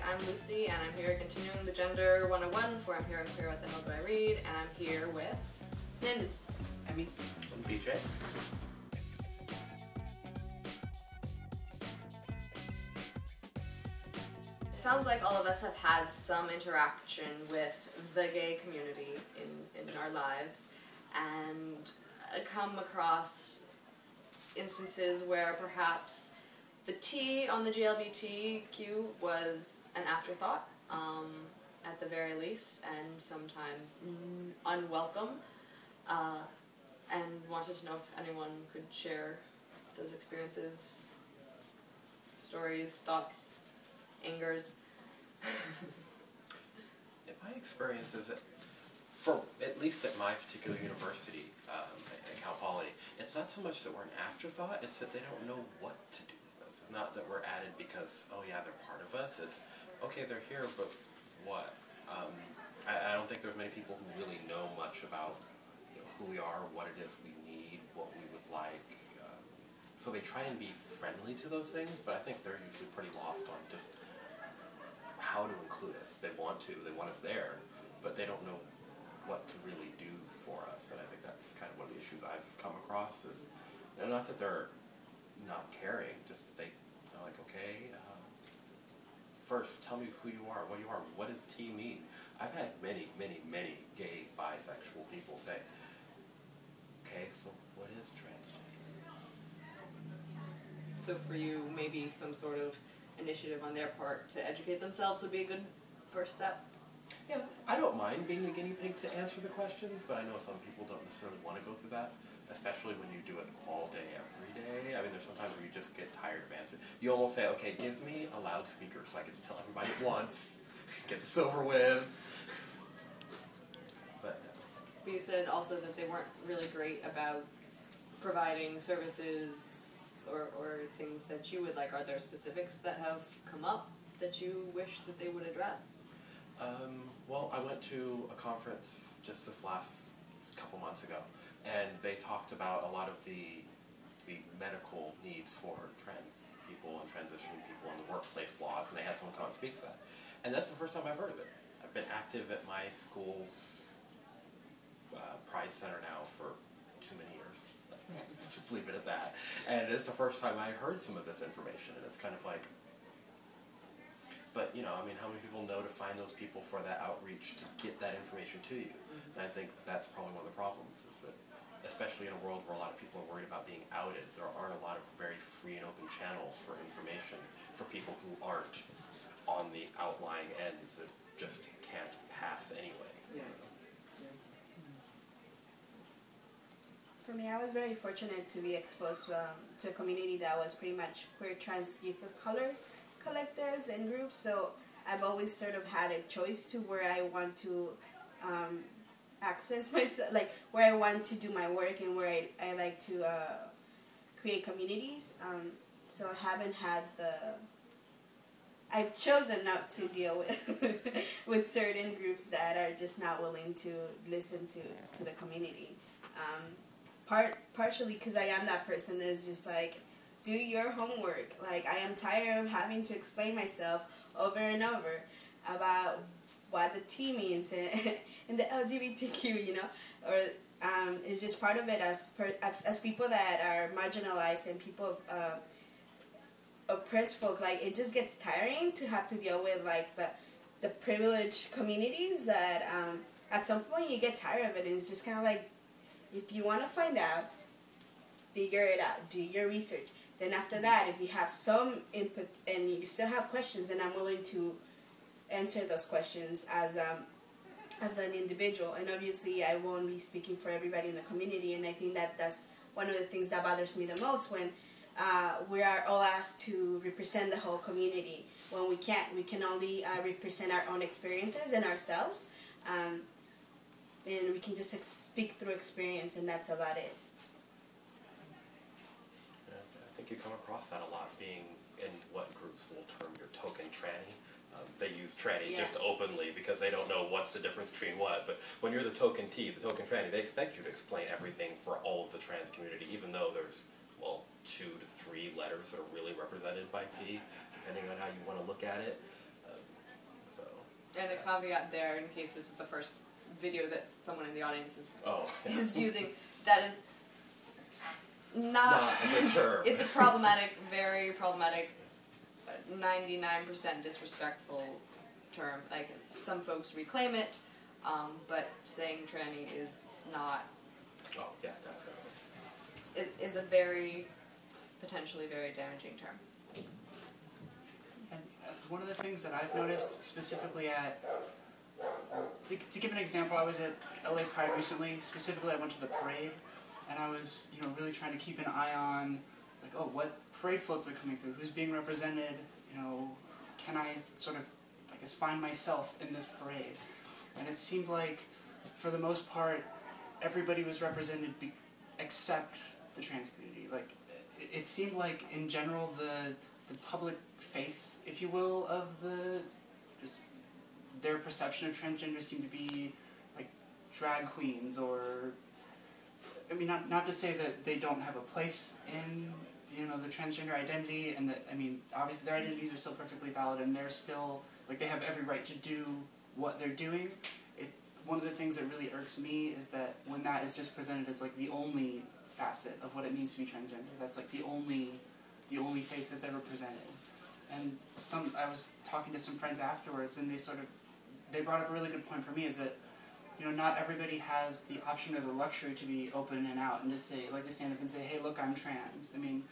I'm Lucy, and I'm here continuing the Gender 101 for I'm Here and Queer, What the Hell Do I Read? And I'm here with Nenu. Emmi. I'm BJ. It sounds like all of us have had some interaction with the gay community in our lives, and come across instances where perhaps the T on the GLBTQ was an afterthought, at the very least, and sometimes unwelcome, and wanted to know if anyone could share those experiences, stories, thoughts, angers. In my experiences, at least at my particular university, at Cal Poly, it's not so much that we're an afterthought, it's that they don't know what to do with us. It's not that we're added because, oh yeah, they're part of us. It's, okay, they're here, but what? I don't think there's many people who really know much about who we are, what it is we need, what we would like. So they try and be friendly to those things, but I think they're usually pretty lost on just how to include us. They want us there, but they don't know what to really do for us, and I think that's kind of one of the issues I've come across is, not that they're not caring, just that they're like, okay, first tell me who you are, what you are, what does T mean? I've had many, many, many gay, bisexual people say, okay, so what is transgender? So for you, maybe some sort of initiative on their part to educate themselves would be a good first step? Yeah, I don't mind being the guinea pig to answer the questions, but I know some people don't necessarily want to go through that, especially when you do it all day, every day. I mean, there's sometimes where you just get tired of answering. You almost say, okay, give me a loudspeaker so I can just tell everybody at once, get this over with. But you said also that they weren't really great about providing services or things that you would like. Are there specifics that have come up that you wish that they would address? Well, I went to a conference just this last couple months ago, and they talked about a lot of the medical needs for trans people and transitioning people in the workplace laws, and they had someone come and speak to that. And that's the first time I've heard of it. I've been active at my school's Pride Center now for too many years. Let's just leave it at that. And it's the first time I heard some of this information, and it's kind of like, but, I mean, how many people know to find those people for that outreach to get that information to you? And I think that's probably one of the problems, is that, especially in a world where a lot of people are worried about being outed, there aren't a lot of very free and open channels for information for people who aren't on the outlying ends that just can't pass anyway. Yeah. For me, I was very fortunate to be exposed to a community that was pretty much queer, trans, youth of color collectives and groups, so I've always sort of had a choice to where I want to access myself, like where I want to do my work and where I like to create communities. So I haven't had I've chosen not to deal with with certain groups that are just not willing to listen to the community. Partially because I am that person that is just like, do your homework. Like, I am tired of having to explain myself over and over about what the T means in the LGBTQ, or it's just part of it as people that are marginalized and people of oppressed folk. Like, it just gets tiring to have to deal with like the privileged communities that at some point you get tired of it, and it's just kind of like, if you want to find out, figure it out, do your research. Then after that, if you have some input and you still have questions, then I'm willing to answer those questions as an individual. And obviously, I won't be speaking for everybody in the community, and I think that that's one of the things that bothers me the most when we are all asked to represent the whole community. When we can't, we can only represent our own experiences and ourselves, and we can just speak through experience, and that's about it. I think you come across that a lot, being in what groups will term your token tranny. They use tranny just openly because they don't know what's the difference between what, but when you're the token T, the token tranny, they expect you to explain everything for all of the trans community, even though there's, well, 2 to 3 letters that are really represented by T, depending on how you want to look at it. And a caveat there, in case this is the first video that someone in the audience is using, that is not a good term. It's a problematic, very problematic, 99% disrespectful term. Like, some folks reclaim it, but saying tranny is not. Oh, yeah, definitely. It is a very, potentially very damaging term. And one of the things that I've noticed specifically at, to give an example, I was at LA Pride recently. Specifically, I went to the parade, and I was, really trying to keep an eye on, like, oh, what parade floats are coming through, who's being represented, can I sort of, I guess, find myself in this parade? And it seemed like, for the most part, everybody was represented except the trans community. Like, it seemed like, in general, the public face, if you will, of their perception of transgender seemed to be like drag queens, or, I mean, not to say that they don't have a place in, the transgender identity, and that, I mean, obviously their identities are still perfectly valid, and they're still, like, they have every right to do what they're doing. One of the things that really irks me is that when that is just presented as, like, the only facet of what it means to be transgender, that's, like, the only face that's ever presented. And I was talking to some friends afterwards, and they brought up a really good point for me, is that, not everybody has the option or the luxury to be open and out and just say, like, to stand up and say, hey, look, I'm trans. I mean,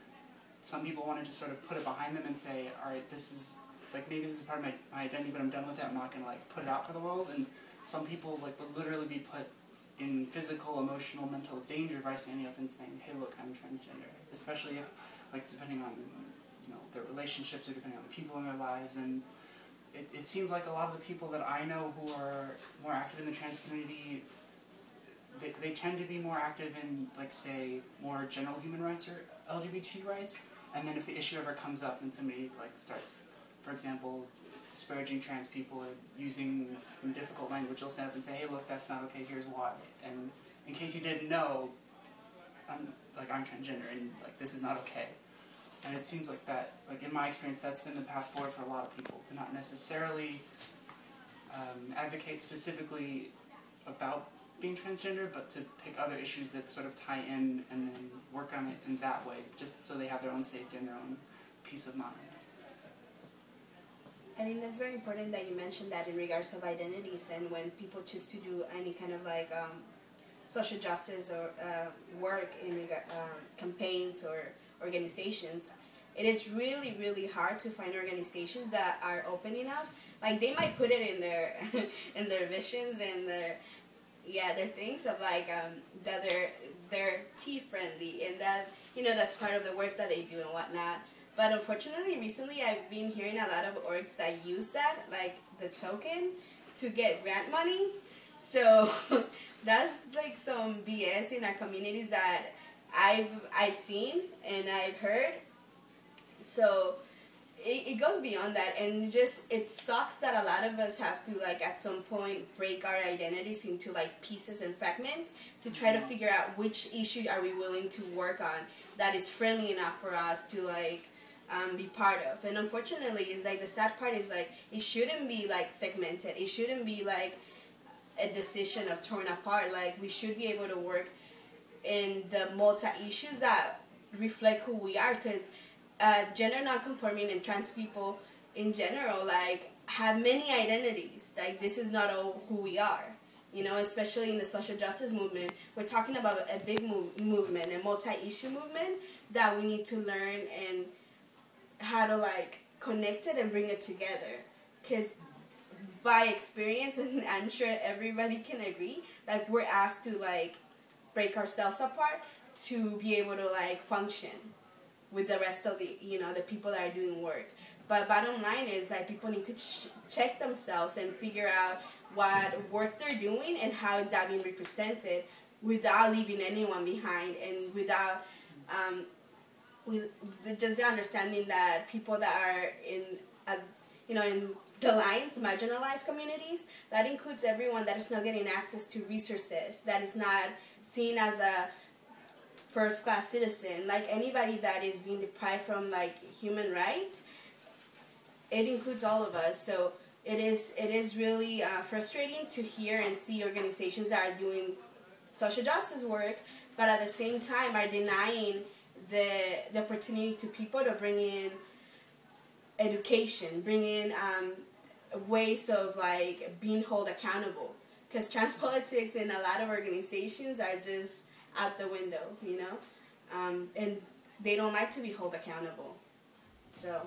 some people want to just sort of put it behind them and say, all right, this is, like, maybe this is part of my identity, but I'm done with it, I'm not going to, like, put it out for the world. And some people, like, would literally be put in physical, emotional, mental danger by standing up and saying, hey, look, I'm transgender. Especially if, like, depending on, their relationships, or depending on the people in their lives. And it seems like a lot of the people that I know who are more active in the trans community, they tend to be more active in, like, say, more general human rights or LGBT rights. And then if the issue ever comes up and somebody, like, starts, for example, disparaging trans people or using some difficult language, they'll stand up and say, hey, look, that's not okay, here's why. And in case you didn't know, I'm transgender, and, like, this is not okay. And it seems like that, like, in my experience, that's been the path forward for a lot of people, to not necessarily advocate specifically about being transgender, but to pick other issues that sort of tie in and then work on it in that way, just so they have their own safety and their own peace of mind. I think that's very important that you mentioned that in regards of identities, and when people choose to do any kind of, like, social justice or work in campaigns or organizations, it is really, really hard to find organizations that are open enough. Like, they might put it in their in their visions and their things of, like, that they're tea friendly, and that, that's part of the work that they do and whatnot. But unfortunately, recently I've been hearing a lot of orgs that use that, like, the token, to get grant money. So that's, like, some BS in our communities that I've seen and I've heard. So it goes beyond that, and it sucks that a lot of us have to, like, at some point break our identities into, like, pieces and fragments to try to figure out which issue are we willing to work on that is friendly enough for us to, like, be part of. And unfortunately, it's like, the sad part is, like, it shouldn't be, like, segmented. It shouldn't be, like, a decision of torn apart. Like, we should be able to work in the multi-issues that reflect who we are, because gender non-conforming and trans people in general, like, have many identities. Like, this is not all who we are, especially in the social justice movement. We're talking about a big movement, a multi-issue movement that we need to learn and how to, like, connect it and bring it together. Because by experience, and I'm sure everybody can agree, like, we're asked to, like, break ourselves apart to be able to, like, function with the rest of the, the people that are doing work. But bottom line is that people need to check themselves and figure out what work they're doing and how is that being represented, without leaving anyone behind, and without just the understanding that people that are in the lines, marginalized communities, that includes everyone that is not getting access to resources, that is not seen as a first-class citizen, like, anybody that is being deprived from, like, human rights. It includes all of us. So it is really frustrating to hear and see organizations that are doing social justice work, but at the same time are denying the opportunity to people to bring in education, bring in ways of like being held accountable. Because trans politics in a lot of organizations are just out the window, you know, and they don't like to be held accountable. So